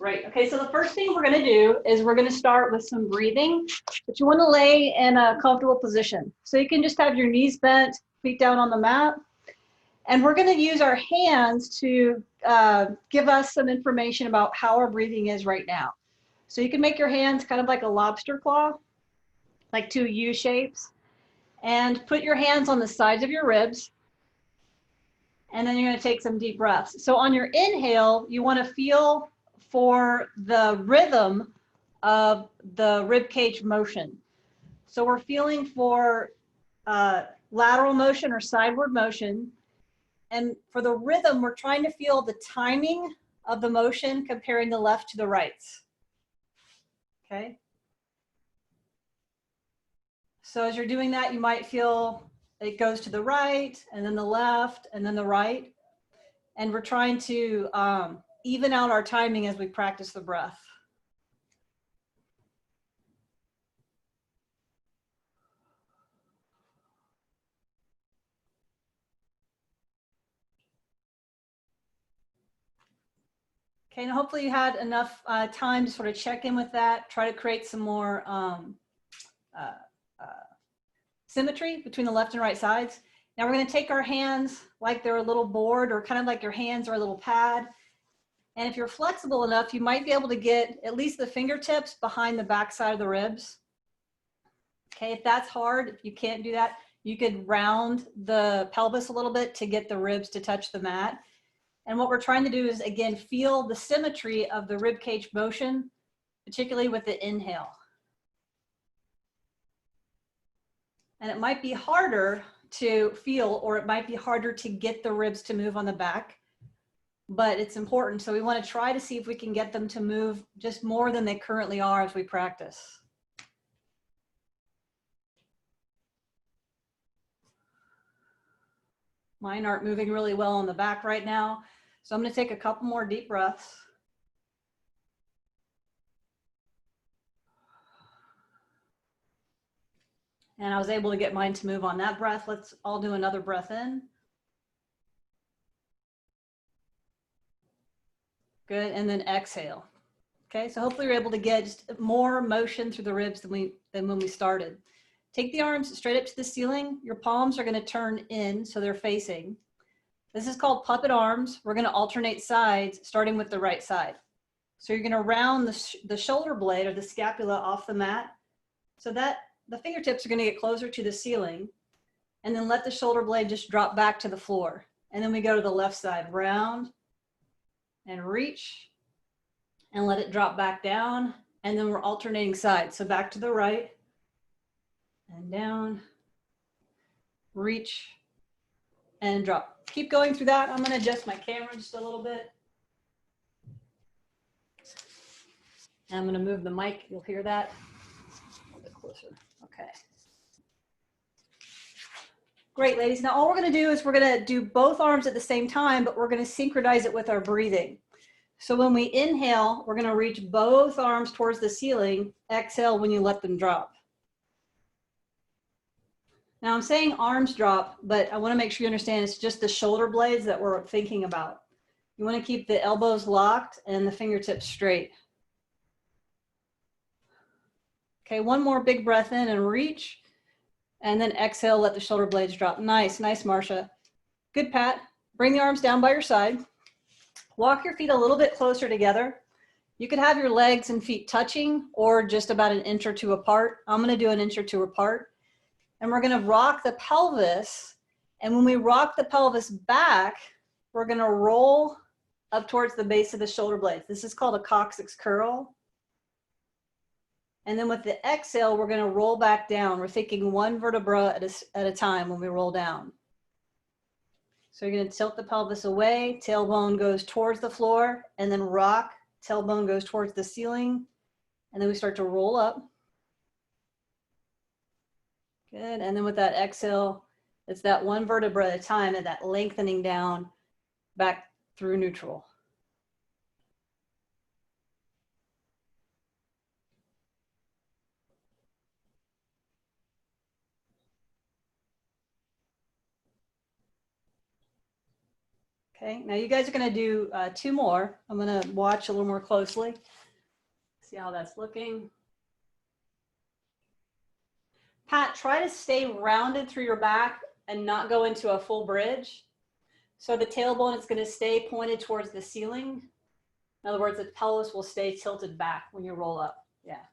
Great. Okay, so the first thing we're going to do is we're going to start with some breathing, but you want to lay in a comfortable position. So you can just have your knees bent, feet down on the mat. And we're going to use our hands to give us some information about how our breathing is right now. So you can make your hands kind of like a lobster claw, like two U shapes, and put your hands on the sides of your ribs. And then you're going to take some deep breaths. So on your inhale, you want to feel for the rhythm of the rib cage motion. So we're feeling for lateral motion or sideward motion. And for the rhythm, we're trying to feel the timing of the motion comparing the left to the right. Okay. So as you're doing that, you might feel it goes to the right and then the left and then the right. And we're trying to even out our timing as we practice the breath. Okay, and hopefully you had enough time to sort of check in with that, try to create some more symmetry between the left and right sides. Now we're going to take our hands like they're a little board or kind of like your hands are a little pad. And if you're flexible enough, you might be able to get at least the fingertips behind the back side of the ribs. Okay, if that's hard, if you can't do that, you could round the pelvis a little bit to get the ribs to touch the mat. And what we're trying to do is, again, feel the symmetry of the rib cage motion, particularly with the inhale. And it might be harder to feel, or it might be harder to get the ribs to move on the back, but it's important. So we want to try to see if we can get them to move just more than they currently are as we practice. Mine aren't moving really well on the back right now. So I'm going to take a couple more deep breaths. And I was able to get mine to move on that breath. Let's all do another breath in. Good, and then exhale. Okay, so hopefully you're able to get just more motion through the ribs than when we started. Take the arms straight up to the ceiling. Your palms are going to turn in so they're facing. This is called puppet arms. We're going to alternate sides, starting with the right side. So you're going to round the shoulder blade or the scapula off the mat so that the fingertips are going to get closer to the ceiling, and then let the shoulder blade just drop back to the floor. And then we go to the left side, round and reach and let it drop back down. And then we're alternating sides. So back to the right and down, reach and drop. Keep going through that. I'm going to adjust my camera just a little bit. And I'm going to move the mic. You'll hear that a little bit closer. Okay. Great, ladies. Now all we're going to do is we're going to do both arms at the same time, but we're going to synchronize it with our breathing. So when we inhale, we're going to reach both arms towards the ceiling. Exhale when you let them drop. Now I'm saying arms drop, but I want to make sure you understand it's just the shoulder blades that we're thinking about. You want to keep the elbows locked and the fingertips straight. Okay, one more big breath in and reach. And then exhale, let the shoulder blades drop. Nice, nice, Marcia. Good, Pat. Bring the arms down by your side. Walk your feet a little bit closer together. You could have your legs and feet touching or just about an inch or two apart. I'm going to do an inch or two apart. And we're going to rock the pelvis. And when we rock the pelvis back, we're going to roll up towards the base of the shoulder blades. This is called a coccyx curl. And then with the exhale, we're going to roll back down. We're thinking one vertebra at a time when we roll down. So you're going to tilt the pelvis away, tailbone goes towards the floor, and then rock, tailbone goes towards the ceiling, and then we start to roll up. Good, and then with that exhale, it's that one vertebra at a time and that lengthening down back through neutral. Okay, now you guys are going to do 2 more. I'm going to watch a little more closely. See how that's looking. Pat, try to stay rounded through your back and not go into a full bridge. So the tailbone is going to stay pointed towards the ceiling. In other words, the pelvis will stay tilted back when you roll up. Yeah.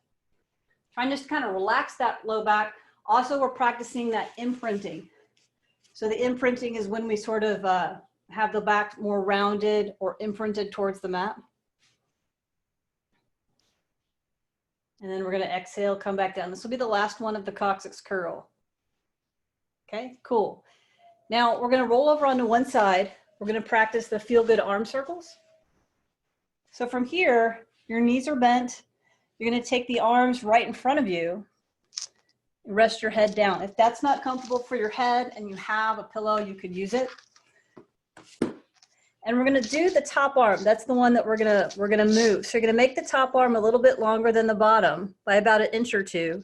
Try and just kind of relax that low back. Also, we're practicing that imprinting. So the imprinting is when we sort of have the back more rounded or imprinted towards the mat. And then we're going to exhale, come back down. This will be the last one of the coccyx curl. Okay, cool. Now we're going to roll over onto one side. We're going to practice the feel good arm circles. So from here, your knees are bent. You're going to take the arms right in front of you. Rest your head down. If that's not comfortable for your head and you have a pillow, you could use it. And we're going to do the top arm. That's the one that we're going to move. So you're going to make the top arm a little bit longer than the bottom by about 1 inch or 2.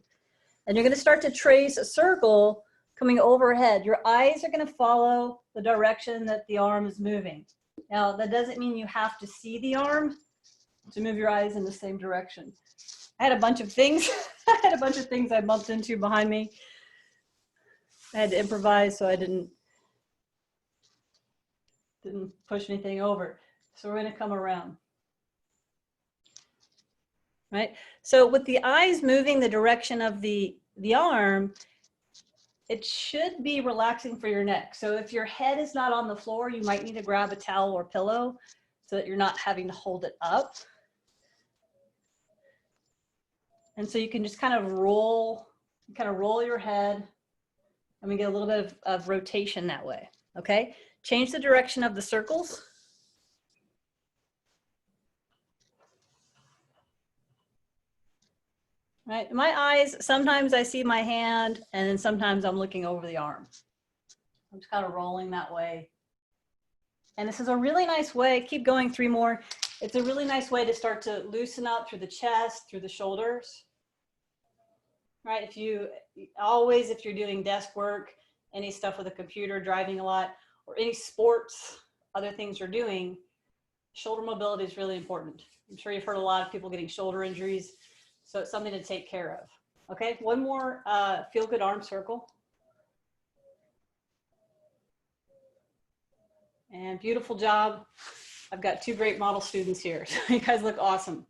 And you're going to start to trace a circle coming overhead. Your eyes are going to follow the direction that the arm is moving. Now, that doesn't mean you have to see the arm to move your eyes in the same direction. I had a bunch of things. I had a bunch of things I bumped into behind me. I had to improvise, so I didn't push anything over. So we're going to come around. Right? So with the eyes moving the direction of the arm, it should be relaxing for your neck. So if your head is not on the floor, you might need to grab a towel or pillow so that you're not having to hold it up. And so you can just kind of roll your head, and we get a little bit of rotation that way. Okay? Change the direction of the circles. Right? My eyes, sometimes I see my hand, and then sometimes I'm looking over the arm. I'm just kind of rolling that way. And this is a really nice way, keep going, 3 more. It's a really nice way to start to loosen up through the chest, through the shoulders. Right? If you're doing desk work, any stuff with a computer, driving a lot, or any sports, other things you're doing, shoulder mobility is really important. I'm sure you've heard a lot of people getting shoulder injuries. So it's something to take care of. Okay, one more feel good arm circle. And beautiful job. I've got 2 great model students here. So you guys look awesome.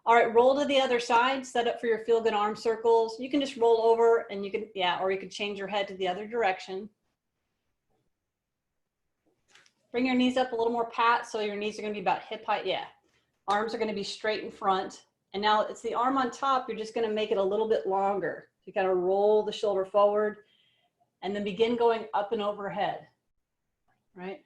All right, roll to the other side, set up for your feel good arm circles. You can just roll over and you can, or you could change your head to the other direction. Bring your knees up a little more, Pat, so your knees are gonna be about hip height, Arms are gonna be straight in front. And now it's the arm on top, you're just gonna make it a little bit longer. You kind of roll the shoulder forward and then begin going up and overhead, right?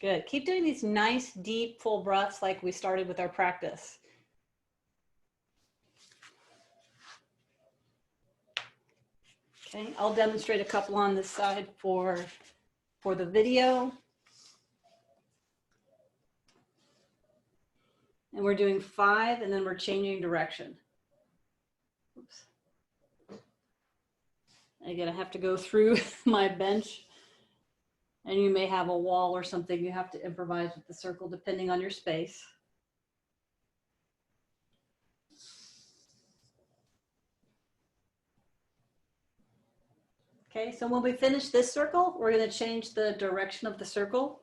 Good, keep doing these nice, deep, full breaths like we started with our practice. Okay, I'll demonstrate a couple on this side for the video. And we're doing 5, and then we're changing direction. Oops. Again, I have to go through my bench, and you may have a wall or something. You have to improvise with the circle depending on your space. Okay, so when we finish this circle, we're going to change the direction of the circle.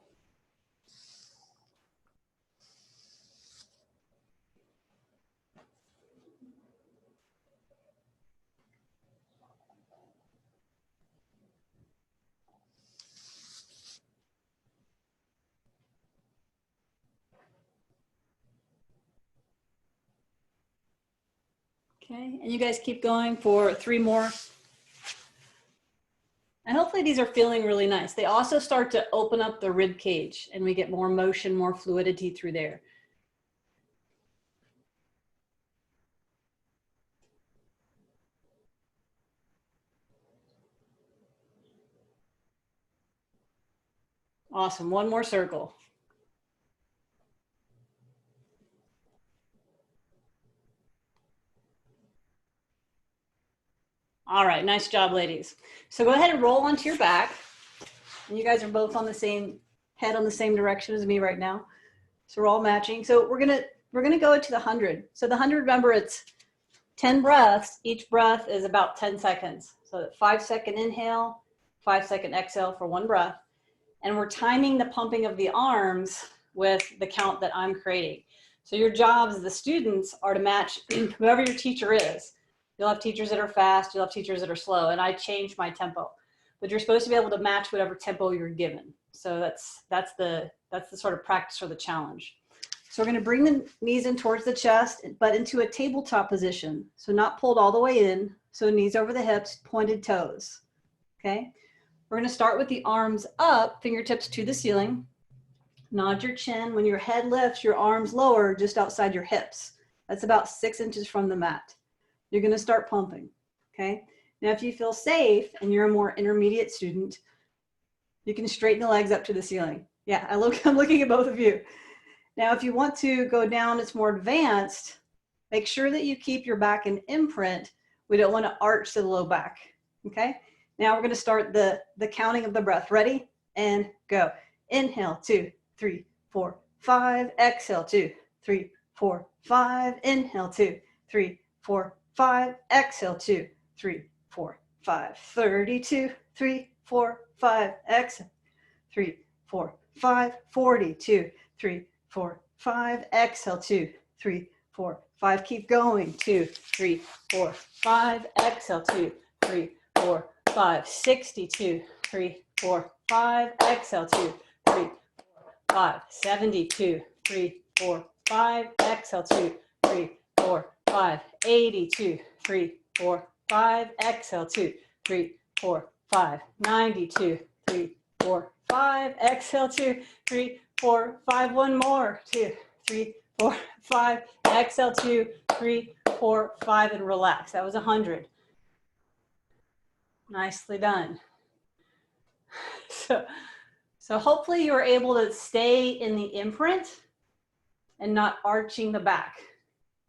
Okay, and you guys keep going for 3 more. And hopefully these are feeling really nice. They also start to open up the rib cage and we get more motion, more fluidity through there. Awesome, 1 more circle. All right, nice job, ladies. So go ahead and roll onto your back. And you guys are both on the same head on the same direction as me right now. So we're all matching. So we're gonna go to the 100. So the 100, remember, it's 10 breaths. Each breath is about 10 seconds. So 5-second inhale, 5-second exhale for one breath. And we're timing the pumping of the arms with the count that I'm creating. So your jobs as the students are to match whoever your teacher is. You'll have teachers that are fast, you'll have teachers that are slow, and I change my tempo. But you're supposed to be able to match whatever tempo you're given. So that's the sort of practice for the challenge. So we're going to bring the knees in towards the chest, but into a tabletop position. So not pulled all the way in. So knees over the hips, pointed toes. Okay. We're going to start with the arms up, fingertips to the ceiling. Nod your chin. When your head lifts, your arms lower just outside your hips. That's about 6 inches from the mat. You're going to start pumping. Okay. Now, if you feel safe and you're a more intermediate student, you can straighten the legs up to the ceiling. Yeah, I'm looking at both of you. Now, if you want to go down, it's more advanced, make sure that you keep your back in imprint. We don't want to arch to the low back, okay? Now we're going to start the counting of the breath. Ready? And go. Inhale, 2, 3, 4, 5. Exhale, 2, 3, 4, 5. Inhale, 2, 3, 4, 5. Exhale, 2, 3, 4, 5. 32, 3, 4, 5. Exhale, 3, 4, 5. 42, 3, 4, 5. Exhale, 2, 3, 4, 5. Keep going. 2, 3, 4, 5. Exhale, 2, 3, 4, 5. 62, 3, 4, 5. Exhale, 2, 3, 4, 5. 72, 3, 4, 5. Exhale, 2, 3, 4, 5. 82, 3, 4, 5. Exhale, 2, 3, 4, 5. 92, 3, 4, 5. Exhale, 2, 3, 4, 5. One more. 2, 3, 4, 5. Exhale, 2, 3, 4, 5, and relax. That was 100. Nicely done. So hopefully you were able to stay in the imprint and not arching the back.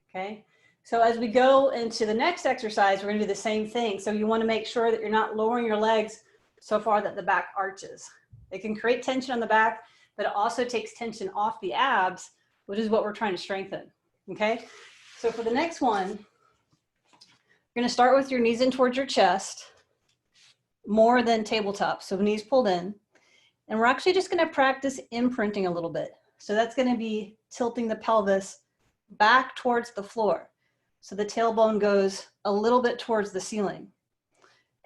Okay. So as we go into the next exercise, we're going to do the same thing. So you want to make sure that you're not lowering your legs so far that the back arches. It can create tension on the back, but it also takes tension off the abs, which is what we're trying to strengthen. Okay. So for the next one, you're going to start with your knees in towards your chest, more than tabletop. So knees pulled in. And we're actually just going to practice imprinting a little bit. So that's going to be tilting the pelvis back towards the floor. So the tailbone goes a little bit towards the ceiling.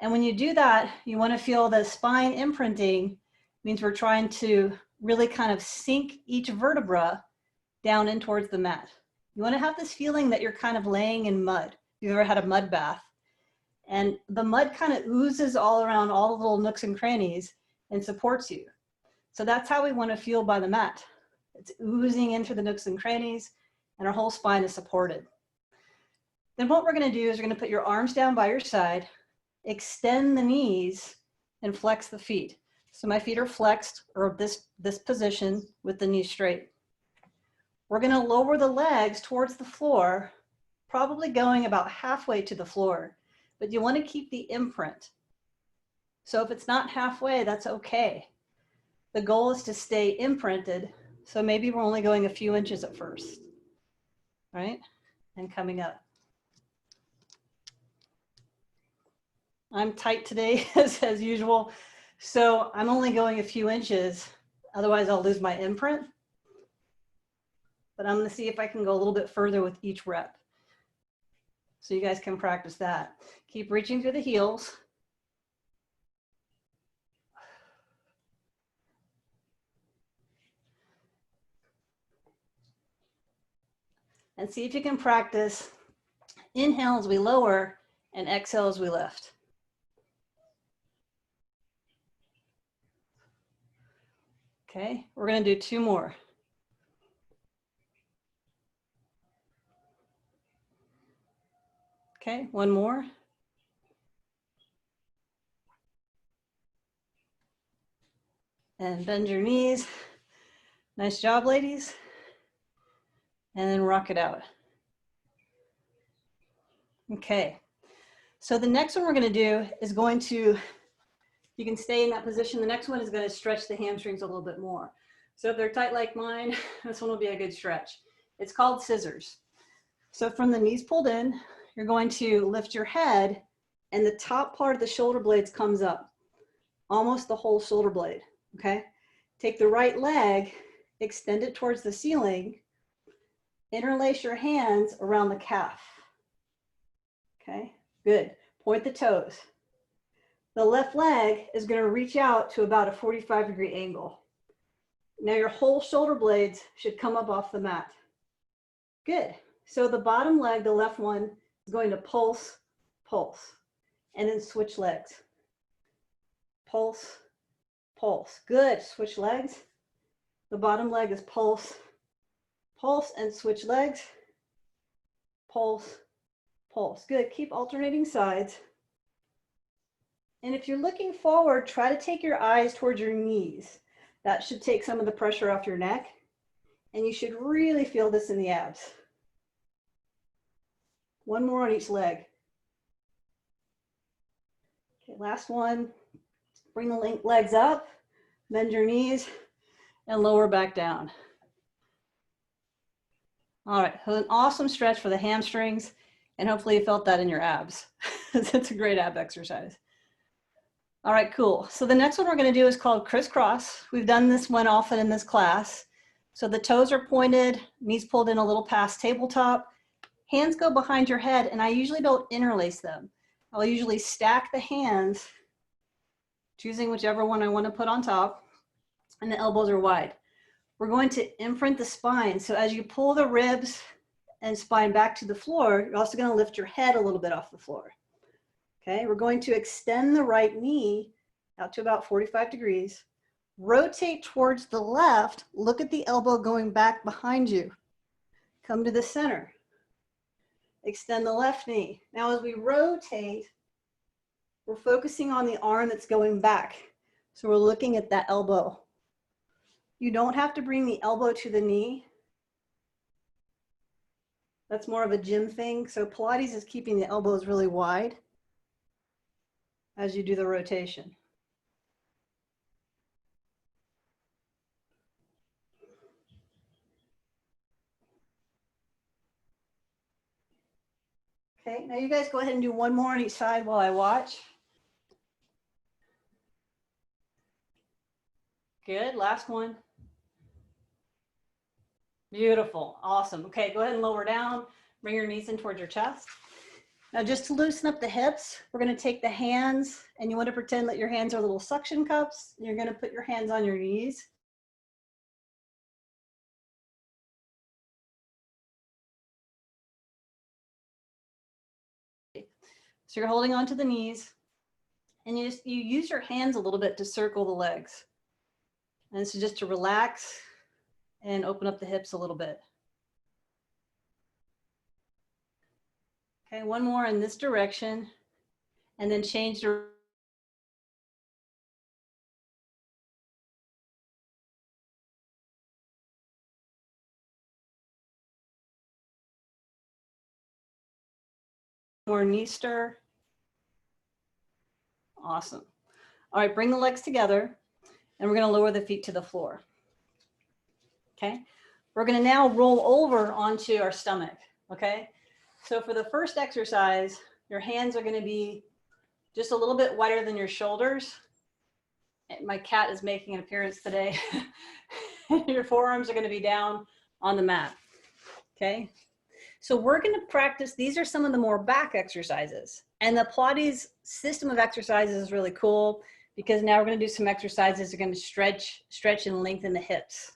And when you do that, you want to feel the spine imprinting. Means we're trying to really kind of sink each vertebra down in towards the mat. You want to have this feeling that you're kind of laying in mud. You've ever had a mud bath. And the mud kind of oozes all around all the little nooks and crannies and supports you. So that's how we want to feel by the mat. It's oozing into the nooks and crannies, and our whole spine is supported. Then what we're going to do is we're going to put your arms down by your side, extend the knees, and flex the feet. So my feet are flexed, or this position with the knees straight. We're going to lower the legs towards the floor, probably going about halfway to the floor, but you want to keep the imprint. So if it's not halfway, that's okay. The goal is to stay imprinted. So maybe we're only going a few inches at first, right? And coming up. I'm tight today as usual. So I'm only going a few inches. Otherwise I'll lose my imprint. But I'm going to see if I can go a little bit further with each rep. So you guys can practice that. Keep reaching through the heels. And see if you can practice inhale as we lower and exhale as we lift. Okay, we're going to do 2 more. Okay, 1 more. And bend your knees. Nice job, ladies. And then rock it out. Okay, So the next one we're going to do is going to, you can stay in that position. The next one is going to stretch the hamstrings a little bit more. So if they're tight like mine, this one will be a good stretch. It's called scissors. So from the knees pulled in, you're going to lift your head and the top part of the shoulder blades comes up, almost the whole shoulder blade, okay? Take the right leg, extend it towards the ceiling, interlace your hands around the calf, okay? Good, point the toes. The left leg is gonna reach out to about a 45-degree angle. Now your whole shoulder blades should come up off the mat. Good, so the bottom leg, the left one, is going to pulse, pulse, and then switch legs. Pulse, pulse, good, switch legs. The bottom leg is pulse, pulse, and switch legs. Pulse, pulse, good, keep alternating sides. And if you're looking forward, try to take your eyes towards your knees. That should take some of the pressure off your neck. And you should really feel this in the abs. One more on each leg. Okay, last one. Bring the legs up, bend your knees, and lower back down. All right, so an awesome stretch for the hamstrings, and hopefully you felt that in your abs. It's a great ab exercise. All right, cool. So the next one we're going to do is called Criss Cross. We've done this one often in this class. So the toes are pointed, knees pulled in a little past tabletop, hands go behind your head, and I usually don't interlace them. I'll usually stack the hands, choosing whichever one I want to put on top, and the elbows are wide. We're going to imprint the spine. So as you pull the ribs and spine back to the floor, you're also going to lift your head a little bit off the floor. Okay, we're going to extend the right knee out to about 45 degrees. Rotate towards the left. Look at the elbow going back behind you. Come to the center. Extend the left knee. Now as we rotate, we're focusing on the arm that's going back. So we're looking at that elbow. You don't have to bring the elbow to the knee. That's more of a gym thing. So Pilates is keeping the elbows really wide as you do the rotation. Okay, now you guys go ahead and do one more on each side while I watch. Good, last one. Beautiful, awesome. Okay, go ahead and lower down, bring your knees in towards your chest. Now just to loosen up the hips, we're gonna take the hands, and you wanna pretend that your hands are little suction cups. You're gonna put your hands on your knees. So you're holding onto the knees, and you use your hands a little bit to circle the legs. And this is just to relax and open up the hips a little bit. Okay, one more in this direction, and then change the more knee stir. Awesome. All right, bring the legs together, and we're gonna lower the feet to the floor. Okay, we're gonna now roll over onto our stomach, okay? So for the first exercise, your hands are gonna be just a little bit wider than your shoulders. My cat is making an appearance today. Your forearms are gonna be down on the mat, okay? So we're gonna practice, these are some of the more back exercises. And the Pilates system of exercises is really cool because now we're gonna do some exercises that are gonna stretch and lengthen the hips,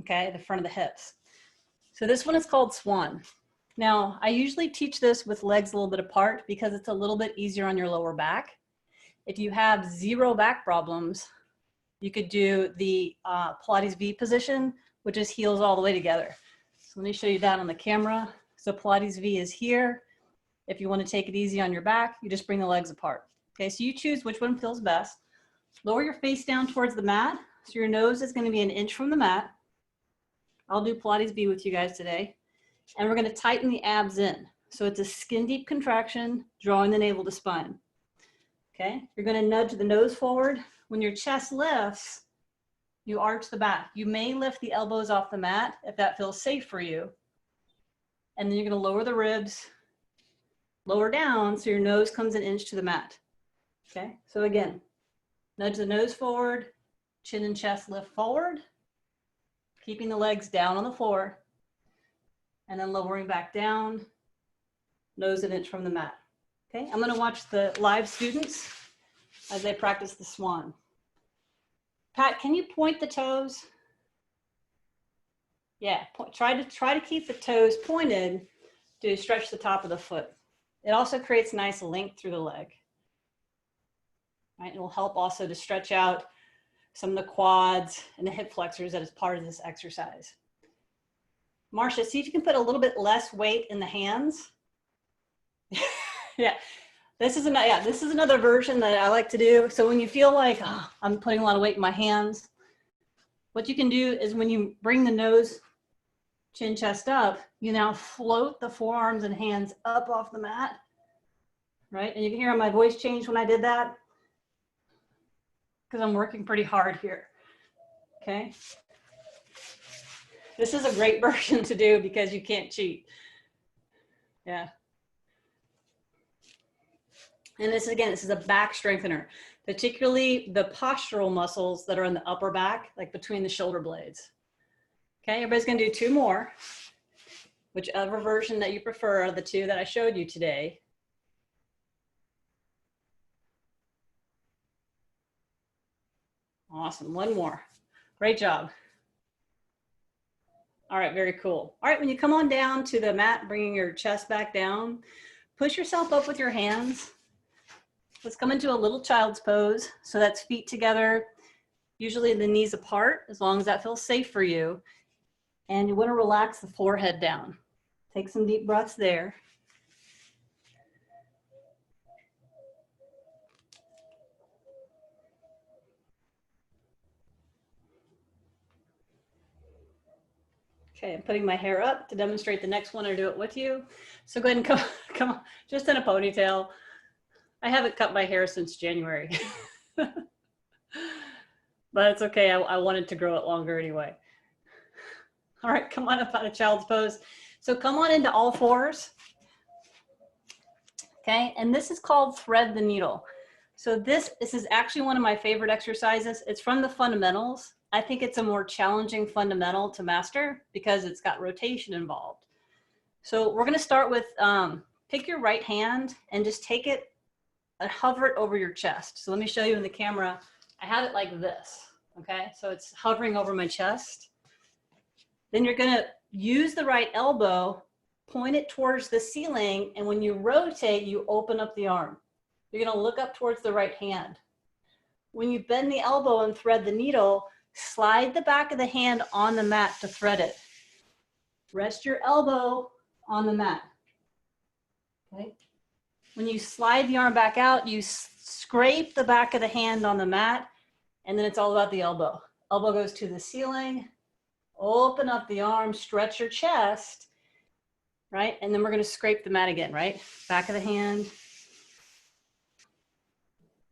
okay, the front of the hips. So this one is called Swan. Now, I usually teach this with legs a little bit apart because it's a little bit easier on your lower back. If you have zero back problems, you could do the Pilates V position, which is heels all the way together. So let me show you that on the camera. So Pilates V is here. If you want to take it easy on your back, you just bring the legs apart. Okay, so you choose which one feels best. Lower your face down towards the mat. So your nose is going to be an inch from the mat. I'll do Pilates V with you guys today. And we're going to tighten the abs in. So it's a skin deep contraction, drawing the navel to spine. Okay, you're going to nudge the nose forward. When your chest lifts, you arch the back. You may lift the elbows off the mat if that feels safe for you. And then you're going to lower the ribs, lower down so your nose comes an inch to the mat. Okay, so again, nudge the nose forward, chin and chest lift forward, keeping the legs down on the floor, and then lowering back down, nose an inch from the mat. Okay, I'm going to watch the live students as they practice the Swan. Pat, can you point the toes? Yeah, try to keep the toes pointed to stretch the top of the foot. It also creates nice length through the leg. Right, it will help also to stretch out some of the quads and the hip flexors that is part of this exercise. Marcia, see if you can put a little bit less weight in the hands. Yeah, this is another version that I like to do. So when you feel like, oh, I'm putting a lot of weight in my hands, what you can do is when you bring the nose, chin, chest up, you now float the forearms and hands up off the mat, right? And you can hear my voice change when I did that, because I'm working pretty hard here, okay? This is a great version to do because you can't cheat. Yeah. And this, again, this is a back strengthener, particularly the postural muscles that are in the upper back, like between the shoulder blades. Okay, everybody's gonna do 2 more, whichever version that you prefer are the 2 that I showed you today. Awesome, 1 more. Great job. All right, very cool. All right, when you come on down to the mat, bringing your chest back down, push yourself up with your hands. Let's come into a little child's pose. So that's feet together, usually the knees apart, as long as that feels safe for you. And you want to relax the forehead down. Take some deep breaths there. Okay, I'm putting my hair up to demonstrate the next one or do it with you. So go ahead and come on, just in a ponytail. I haven't cut my hair since January, but it's okay. I wanted to grow it longer anyway. All right, come on up out of child's pose. So come on into all 4s. Okay, and this is called thread the needle. So this is actually one of my favorite exercises. It's from the fundamentals. I think it's a more challenging fundamental to master because it's got rotation involved. So we're gonna start with, pick your right hand and just take it and hover it over your chest. So let me show you in the camera. I have it like this, okay? So it's hovering over my chest. Then you're gonna use the right elbow, point it towards the ceiling, and when you rotate, you open up the arm. You're gonna look up towards the right hand. When you bend the elbow and thread the needle, slide the back of the hand on the mat to thread it. Rest your elbow on the mat, okay? When you slide the arm back out, you scrape the back of the hand on the mat, and then it's all about the elbow. Elbow goes to the ceiling, open up the arm, stretch your chest, right? And then we're gonna scrape the mat again, right? Back of the hand,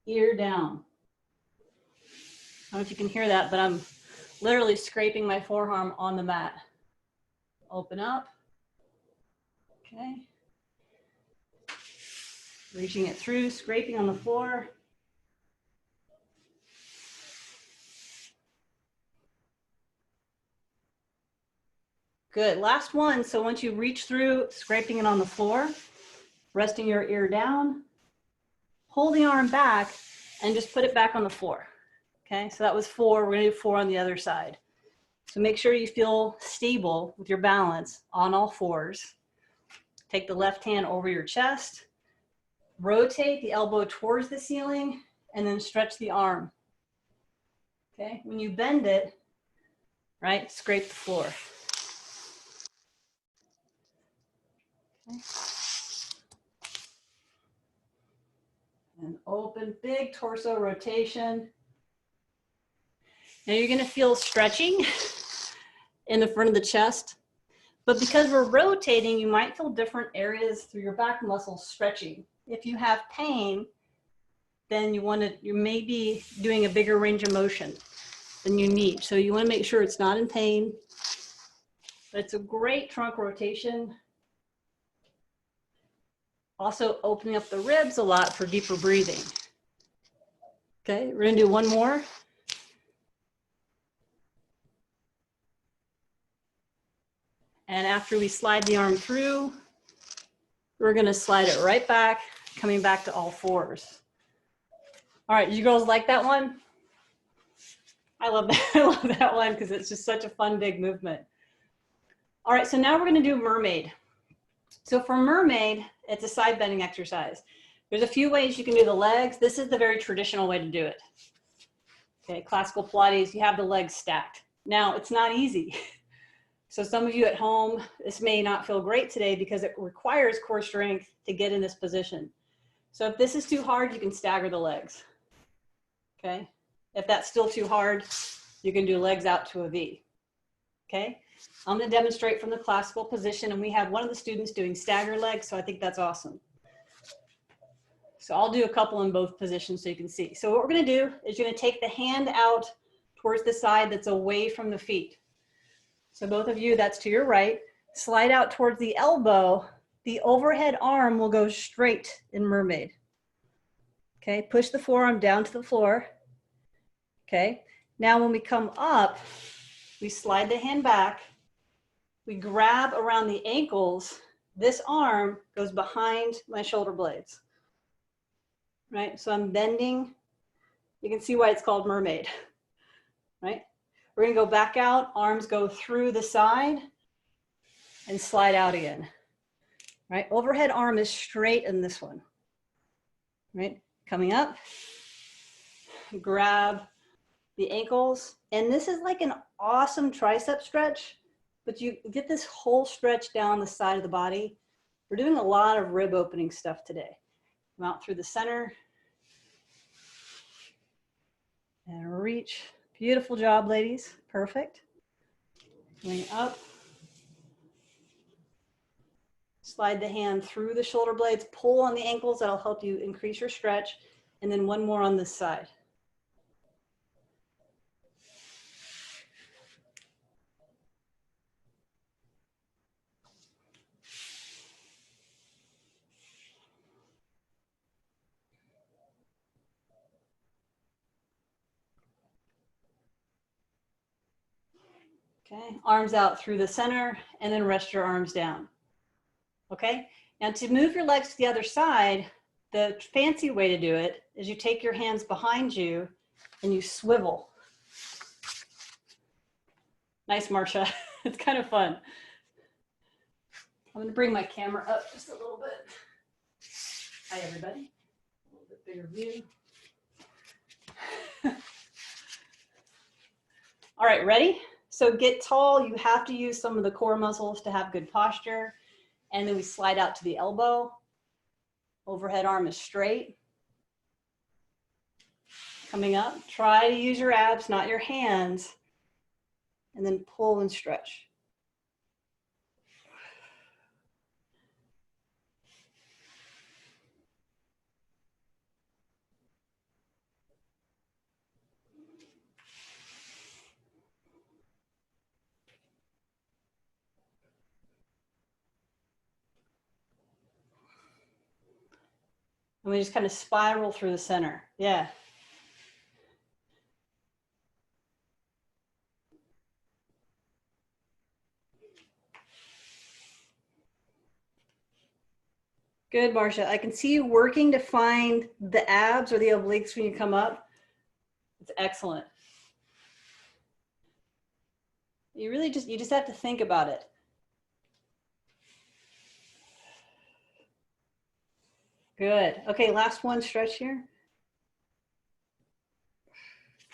ear down. I don't know if you can hear that, but I'm literally scraping my forearm on the mat. Open up, okay. Reaching it through, scraping on the floor. Good, last one. So once you reach through, scraping it on the floor, resting your ear down, hold the arm back and just put it back on the floor. Okay, so that was 4, we're gonna do 4 on the other side. So make sure you feel stable with your balance on all 4s. Take the left hand over your chest, rotate the elbow towards the ceiling, and then stretch the arm. Okay, when you bend it, right, scrape the floor. Okay. And open, big torso rotation. Now you're gonna feel stretching in the front of the chest. But because we're rotating, you might feel different areas through your back muscles stretching. If you have pain, then you may be doing a bigger range of motion than you need. So you want to make sure it's not in pain. But it's a great trunk rotation. Also opening up the ribs a lot for deeper breathing. Okay, we're gonna do one more. And after we slide the arm through, we're gonna slide it right back, coming back to all fours. All right, you girls like that one? I love that. I love that one because it's just such a fun, big movement. All right, so now we're gonna do Mermaid. So for Mermaid, it's a side bending exercise. There's a few ways you can do the legs. This is the very traditional way to do it. Okay, classical Pilates, you have the legs stacked. Now, it's not easy. So some of you at home, this may not feel great today because it requires core strength to get in this position. So if this is too hard, you can stagger the legs. Okay, if that's still too hard, you can do legs out to a V. Okay, I'm going to demonstrate from the classical position, and we have one of the students doing stagger legs, so I think that's awesome. So I'll do a couple in both positions so you can see. So what we're going to do is you're going to take the hand out towards the side that's away from the feet. So both of you, that's to your right. Slide out towards the elbow. The overhead arm will go straight in Mermaid. Okay, push the forearm down to the floor. Okay, now when we come up, we slide the hand back. We grab around the ankles. This arm goes behind my shoulder blades. Right, so I'm bending. You can see why it's called Mermaid. Right, we're gonna go back out, arms go through the side and slide out again. Right, overhead arm is straight in this one. Right, coming up, grab the ankles. And this is like an awesome tricep stretch, but you get this whole stretch down the side of the body. We're doing a lot of rib opening stuff today. Come out through the center and reach. Beautiful job, ladies. Perfect. Coming up. Slide the hand through the shoulder blades, pull on the ankles. That'll help you increase your stretch. And then one more on this side. Okay, arms out through the center and then rest your arms down. Okay, now to move your legs to the other side, the fancy way to do it is you take your hands behind you and you swivel. Nice, Marcia. It's kind of fun. I'm going to bring my camera up just a little bit. Hi, everybody. A little bit bigger view. All right, ready? So get tall. You have to use some of the core muscles to have good posture. And then we slide out to the elbow. Overhead arm is straight. Coming up, try to use your abs, not your hands. And then pull and stretch. And we just kind of spiral through the center. Yeah. Good, Marcia. I can see you working to find the abs or the obliques when you come up. It's excellent. You really just have to think about it. Good. Okay, last one, stretch here.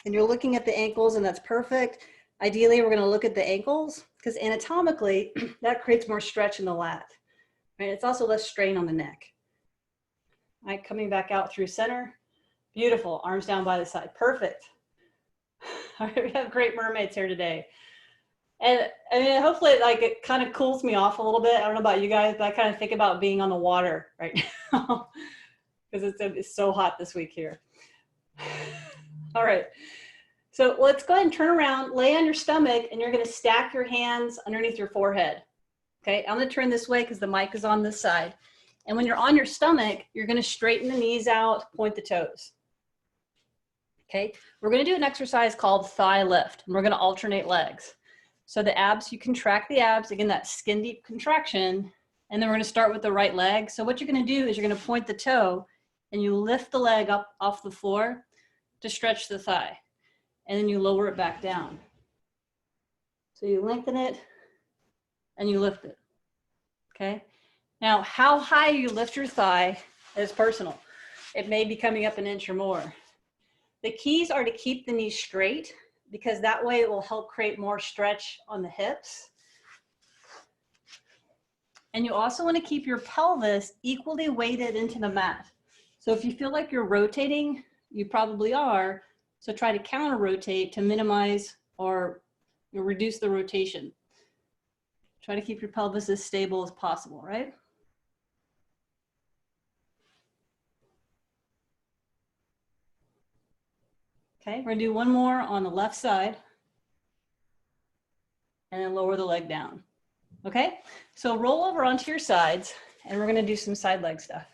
And you're looking at the ankles, and that's perfect. Ideally, we're going to look at the ankles because anatomically, that creates more stretch in the lat. Right? It's also less strain on the neck. All right, coming back out through center. Beautiful. Arms down by the side. Perfect. All right, we have great mermaids here today. And I mean, hopefully like it kind of cools me off a little bit. I don't know about you guys, but I kind of think about being on the water right now because it's so hot this week here. All right. So let's go ahead and turn around, lay on your stomach, and you're going to stack your hands underneath your forehead. Okay, I'm going to turn this way because the mic is on this side. And when you're on your stomach, you're going to straighten the knees out, point the toes. Okay, we're going to do an exercise called thigh lift, and we're going to alternate legs. So the abs, you contract the abs, again, that skin deep contraction, and then we're going to start with the right leg. So what you're going to do is you're going to point the toe, and you lift the leg up off the floor to stretch the thigh, and then you lower it back down. So you lengthen it, and you lift it, okay? Now, how high you lift your thigh is personal. It may be coming up an inch or more. The keys are to keep the knees straight because that way it will help create more stretch on the hips. And you also want to keep your pelvis equally weighted into the mat. So if you feel like you're rotating, you probably are, so try to counter rotate to minimize or reduce the rotation. Try to keep your pelvis as stable as possible, right? Okay, we're gonna do one more on the left side and then lower the leg down. Okay, so roll over onto your sides and we're gonna do some side leg stuff.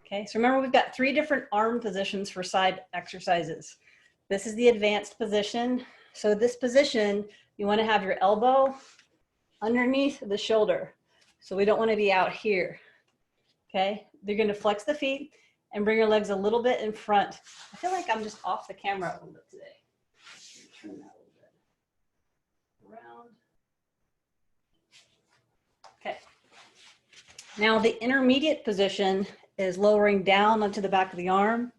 Okay, so remember we've got 3 different arm positions for side exercises. This is the advanced position. So this position, you wanna have your elbow underneath the shoulder. So we don't wanna be out here, okay? You're gonna flex the feet and bring your legs a little bit in front. I feel like I'm just off the camera a little bit today. Turn that a little bit around. Okay. Now the intermediate position is lowering down onto the back of the arm.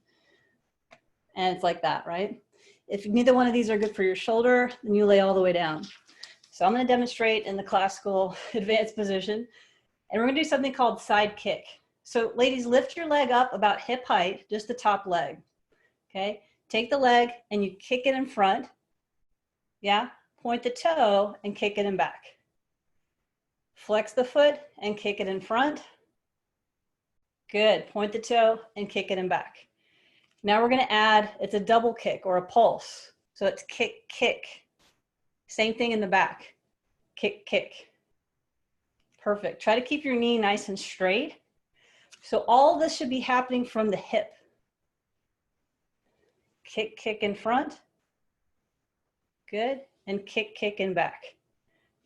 And it's like that, right? If neither one of these are good for your shoulder, then you lay all the way down. So I'm gonna demonstrate in the classical advanced position. And we're gonna do something called Sidekick. So ladies, lift your leg up about hip height, just the top leg, okay? Take the leg and you kick it in front, yeah? Point the toe and kick it in back. Flex the foot and kick it in front. Good, point the toe and kick it in back. Now we're gonna add, it's a double kick or a pulse. So it's kick, kick. Same thing in the back, kick, kick. Perfect, try to keep your knee nice and straight. So all this should be happening from the hip. Kick, kick in front. Good. And kick, kick in back.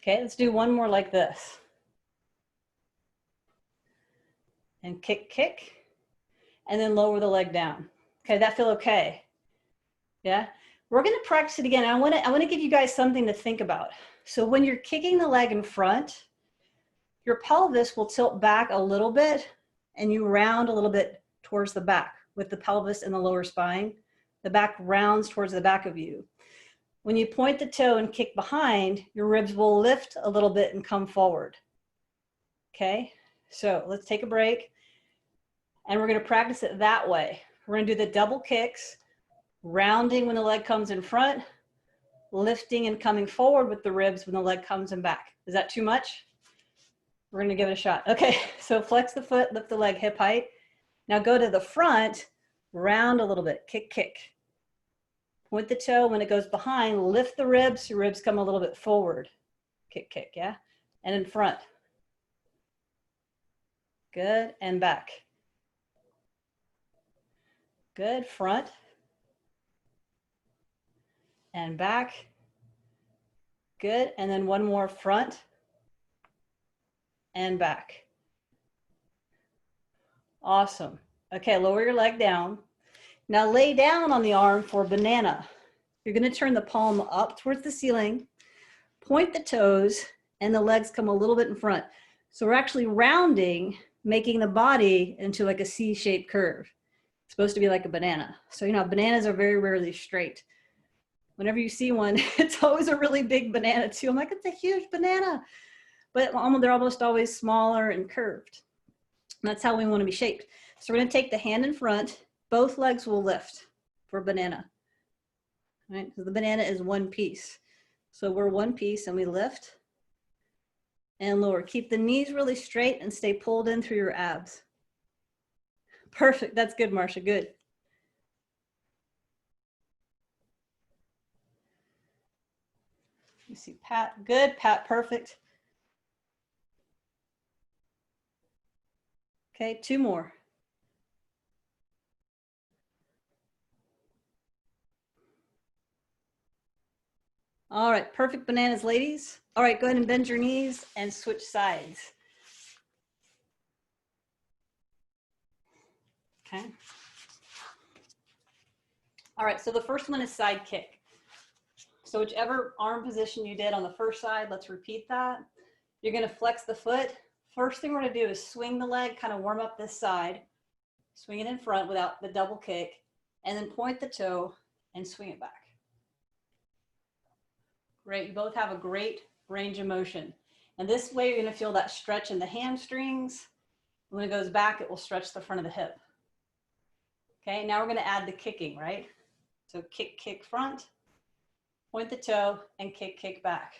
Okay, let's do one more like this. And kick, kick. And then lower the leg down. Okay, that feel okay? Yeah? We're gonna practice it again. I wanna give you guys something to think about. So when you're kicking the leg in front, your pelvis will tilt back a little bit and you round a little bit towards the back with the pelvis and the lower spine. The back rounds towards the back of you. When you point the toe and kick behind, your ribs will lift a little bit and come forward. Okay, so let's take a break and we're gonna practice it that way. We're gonna do the double kicks, rounding when the leg comes in front, lifting and coming forward with the ribs when the leg comes in back. Is that too much? We're gonna give it a shot. Okay, so flex the foot, lift the leg hip height. Now go to the front, round a little bit, kick, kick. Point the toe, when it goes behind, lift the ribs, your ribs come a little bit forward. Kick, kick, yeah? And in front. Good, and back. Good, front. And back. Good, and then one more front. And back. Awesome. Okay, lower your leg down. Now lay down on the arm for banana. You're going to turn the palm up towards the ceiling, point the toes, and the legs come a little bit in front. So we're actually rounding, making the body into like a C-shaped curve. It's supposed to be like a banana. So you know, bananas are very rarely straight. Whenever you see one, it's always a really big banana too. I'm like, it's a huge banana. But they're almost always smaller and curved. And that's how we want to be shaped. So we're going to take the hand in front. Both legs will lift for banana. Right? So the banana is one piece. So we're one piece and we lift and lower. Keep the knees really straight and stay pulled in through your abs. Perfect. That's good, Marsha. Good. You see Pat. Good. Pat, perfect. Okay, 2 more. All right, perfect bananas, ladies. All right, go ahead and bend your knees and switch sides. Okay. All right, so the first one is side kick. So whichever arm position you did on the first side, let's repeat that. You're gonna flex the foot. First thing we're gonna do is swing the leg, kind of warm up this side, swing it in front without the double kick, and then point the toe and swing it back. Great, you both have a great range of motion. And this way you're gonna feel that stretch in the hamstrings. When it goes back, it will stretch the front of the hip. Okay, now we're gonna add the kicking, right? So kick, kick front, point the toe, and kick, kick back.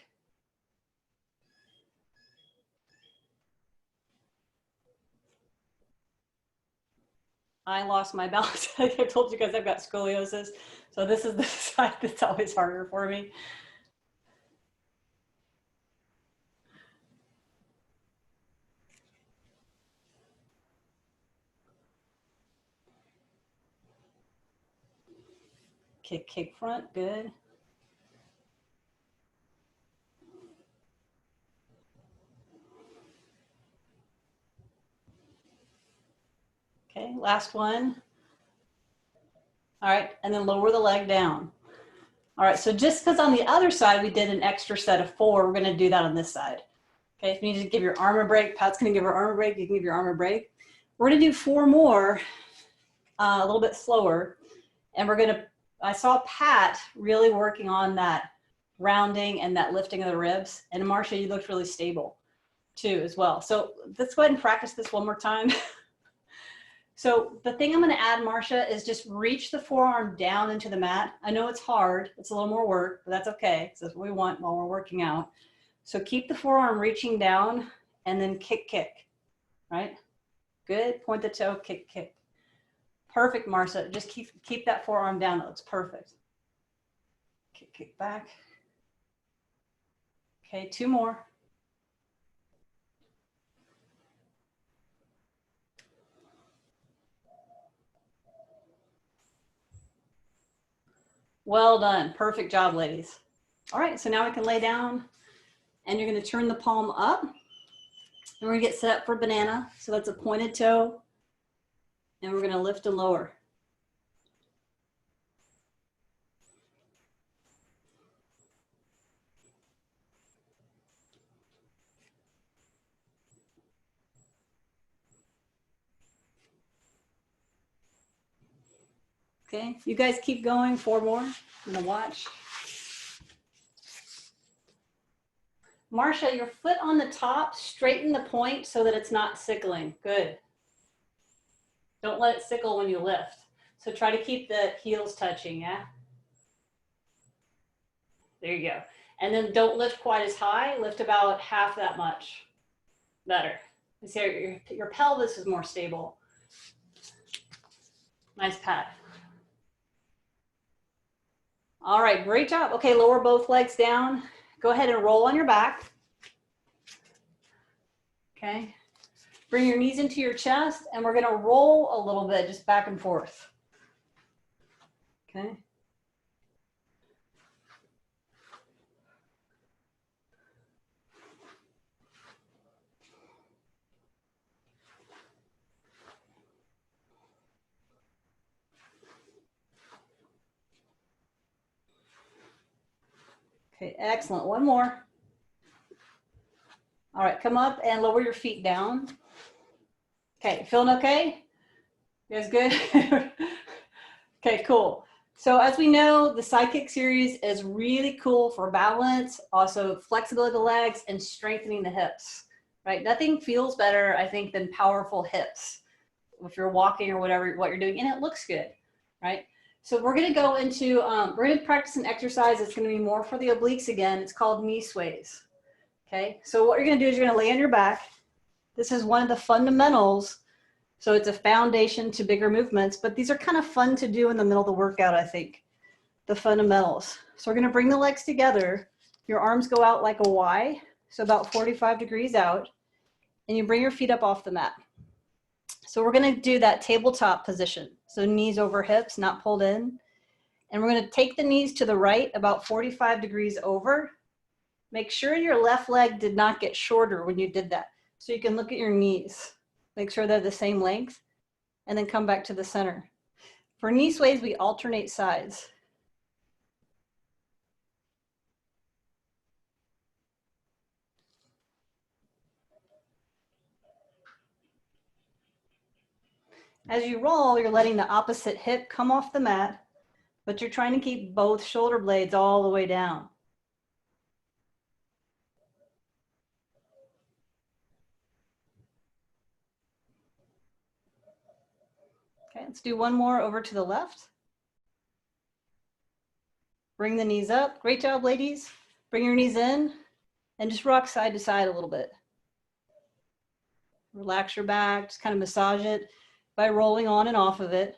I lost my balance. I told you guys I've got scoliosis. So this is the side that's always harder for me. Kick, kick front, good. Okay, last one. All right, and then lower the leg down. All right, so just because on the other side we did an extra set of 4, we're gonna do that on this side. Okay, if you need to give your arm a break, Pat's gonna give her arm a break, you can give your arm a break. We're gonna do 4 more, a little bit slower. And we're gonna, I saw Pat really working on that rounding and that lifting of the ribs. And Marsha, you looked really stable too as well. So let's go ahead and practice this one more time. So the thing I'm gonna add, Marsha, is just reach the forearm down into the mat. I know it's hard, it's a little more work, but that's okay. So that's what we want while we're working out. So keep the forearm reaching down and then kick, kick, right? Good, point the toe, kick, kick. Perfect, Marsha. Just keep that forearm down. That looks perfect. Kick, kick back. Okay, 2 more. Well done. Perfect job, ladies. All right, so now we can lay down and you're going to turn the palm up and we're going to get set up for banana. So that's a pointed toe and we're going to lift and lower. Okay, you guys keep going. 4 more. I'm going to watch. Marsha, your foot on the top, straighten the point so that it's not sickling. Good. Don't let it sickle when you lift. So try to keep the heels touching, yeah? There you go. And then don't lift quite as high. Lift about half that much. Better. You see your pelvis is more stable. Nice, Pat. All right, great job. Okay, lower both legs down. Go ahead and roll on your back. Okay. Bring your knees into your chest and we're gonna roll a little bit, just back and forth. Okay. Okay, excellent. 1 more. All right, come up and lower your feet down. Okay, feeling okay? You guys good? Okay, cool. So as we know, the Sidekick series is really cool for balance, also flexibility of the legs and strengthening the hips, right? Nothing feels better, I think, than powerful hips if you're walking or whatever, what you're doing, and it looks good, right? So we're gonna go into, we're gonna practice an exercise that's gonna be more for the obliques again. It's called knee sways. Okay, so what you're gonna do is you're gonna lay on your back. This is one of the fundamentals. So it's a foundation to bigger movements, but these are kind of fun to do in the middle of the workout, I think, the fundamentals. So we're gonna bring the legs together. Your arms go out like a Y, so about 45 degrees out, and you bring your feet up off the mat. So we're gonna do that tabletop position. So knees over hips, not pulled in. And we're gonna take the knees to the right, about 45 degrees over. Make sure your left leg did not get shorter when you did that. So you can look at your knees. Make sure they're the same length, and then come back to the center. For knee sways, we alternate sides. As you roll, you're letting the opposite hip come off the mat, but you're trying to keep both shoulder blades all the way down. Okay, let's do one more over to the left. Bring the knees up. Great job, ladies. Bring your knees in and just rock side to side a little bit. Relax your back, just kind of massage it by rolling on and off of it.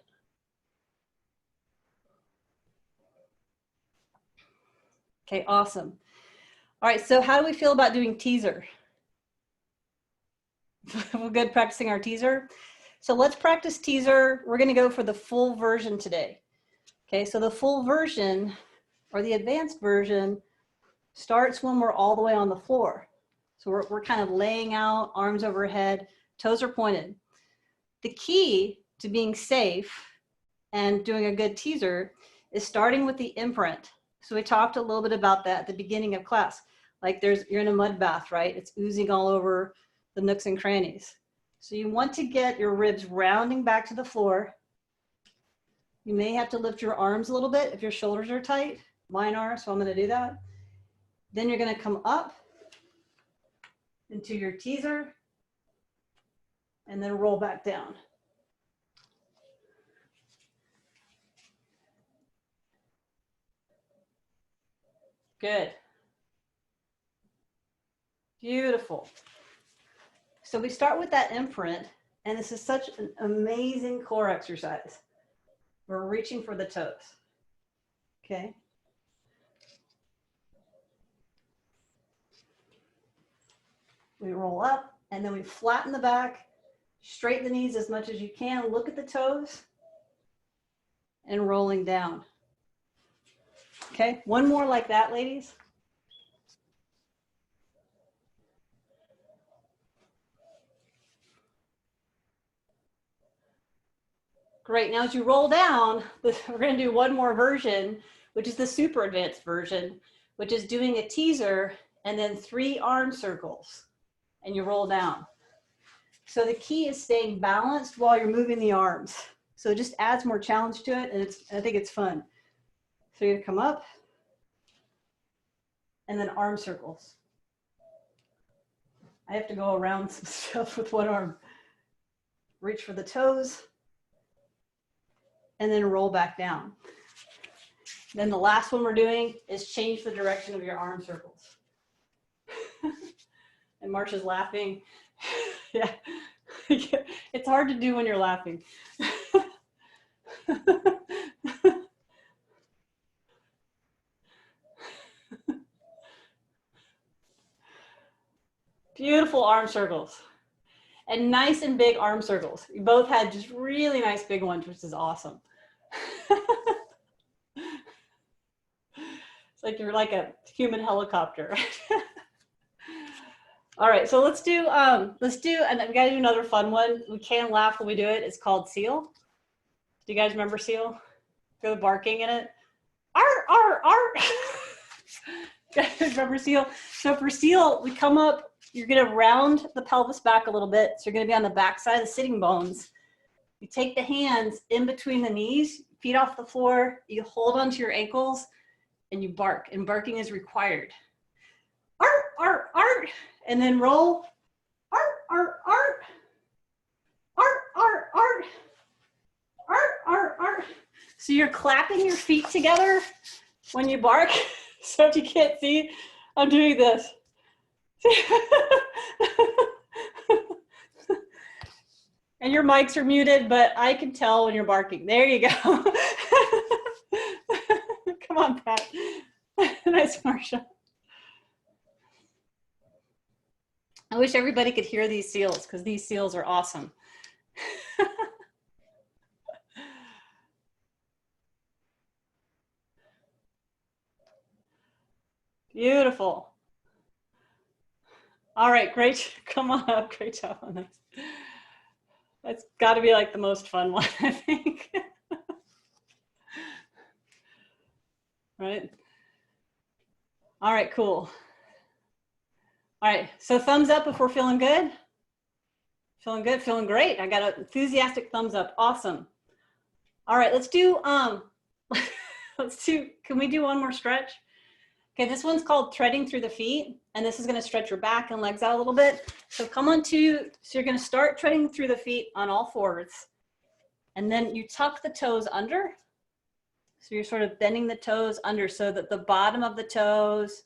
Okay, awesome. All right, so how do we feel about doing teaser? We're good practicing our teaser. So let's practice teaser. We're gonna go for the full version today. Okay, so the full version or the advanced version starts when we're all the way on the floor. So we're kind of laying out, arms overhead, toes are pointed. The key to being safe and doing a good teaser is starting with the imprint. So we talked a little bit about that at the beginning of class. Like you're in a mud bath, right? It's oozing all over the nooks and crannies. So you want to get your ribs rounding back to the floor. You may have to lift your arms a little bit if your shoulders are tight. Mine are, so I'm gonna do that. Then you're gonna come up into your teaser and then roll back down. Good. Beautiful. So we start with that imprint, and this is such an amazing core exercise. We're reaching for the toes, okay? We roll up, and then we flatten the back, straighten the knees as much as you can, look at the toes, and rolling down. Okay, one more like that, ladies. Great, now as you roll down, we're gonna do one more version, which is the super advanced version, which is doing a teaser and then 3 arm circles, and you roll down. So the key is staying balanced while you're moving the arms. So it just adds more challenge to it, and I think it's fun. So you're gonna come up, and then arm circles. I have to go around some stuff with one arm. Reach for the toes, and then roll back down. Then the last one we're doing is change the direction of your arm circles. And Marsha's laughing. Yeah, it's hard to do when you're laughing. Beautiful arm circles. And nice and big arm circles. You both had just really nice big ones, which is awesome. It's like you're like a human helicopter. All right, so let's do, and we gotta do another fun one. We can laugh when we do it. It's called seal. Do you guys remember seal? Feel the barking in it? Arr, arr, arr. You guys remember seal? So for seal, we come up, you're gonna round the pelvis back a little bit. So you're gonna be on the back side of the sitting bones. You take the hands in between the knees, feet off the floor, you hold onto your ankles, and you bark, and barking is required. Arr, arr, arr. And then roll, art, art, art, art, art, art, art, art, art. So you're clapping your feet together when you bark. So if you can't see, I'm doing this. And your mics are muted, but I can tell when you're barking. There you go. Come on, Pat. Nice, Marsha. I wish everybody could hear these seals because these seals are awesome. Beautiful. All right, great. Come on up. Great job on this. That's got to be like the most fun one, I think. Right? All right, cool. All right, so thumbs up if we're feeling good. Feeling good, feeling great. I got an enthusiastic thumbs up. Awesome. All right, let's do, can we do one more stretch? Okay, this one's called threading through the feet, and this is gonna stretch your back and legs out a little bit. So so you're gonna start treading through the feet on all fours, and then you tuck the toes under. So you're sort of bending the toes under so that the bottom of the toes,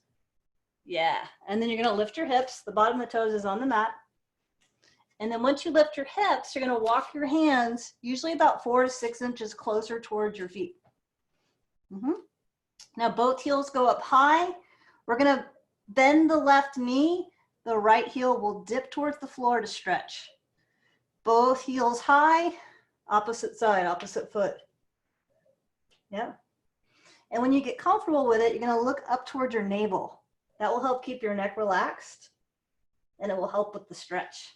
yeah. And then you're gonna lift your hips. The bottom of the toes is on the mat. And then once you lift your hips, you're gonna walk your hands, usually about 4 to 6 inches closer towards your feet. Now both heels go up high. We're gonna bend the left knee. The right heel will dip towards the floor to stretch. Both heels high, opposite side, opposite foot. Yeah. And when you get comfortable with it, you're gonna look up towards your navel. That will help keep your neck relaxed, and it will help with the stretch.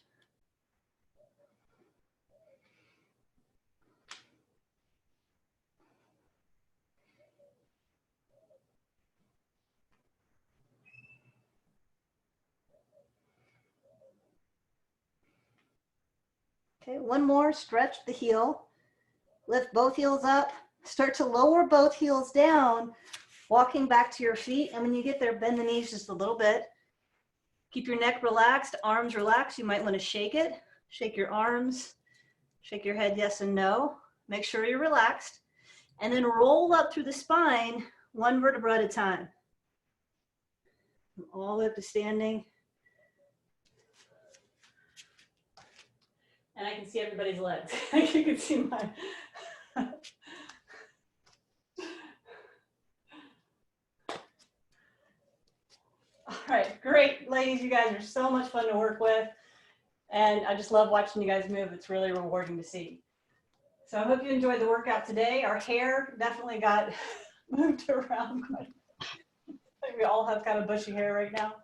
Okay, one more, stretch the heel. Lift both heels up, start to lower both heels down, walking back to your feet. And when you get there, bend the knees just a little bit. Keep your neck relaxed, arms relaxed. You might want to shake it. Shake your arms, shake your head yes and no. Make sure you're relaxed. And then roll up through the spine, one vertebra at a time. All the way up to standing. And I can see everybody's legs. You can see mine. All right, great. Ladies, you guys are so much fun to work with. And I just love watching you guys move. It's really rewarding to see. So I hope you enjoyed the workout today. Our hair definitely got moved around. I think we all have kind of bushy hair right now.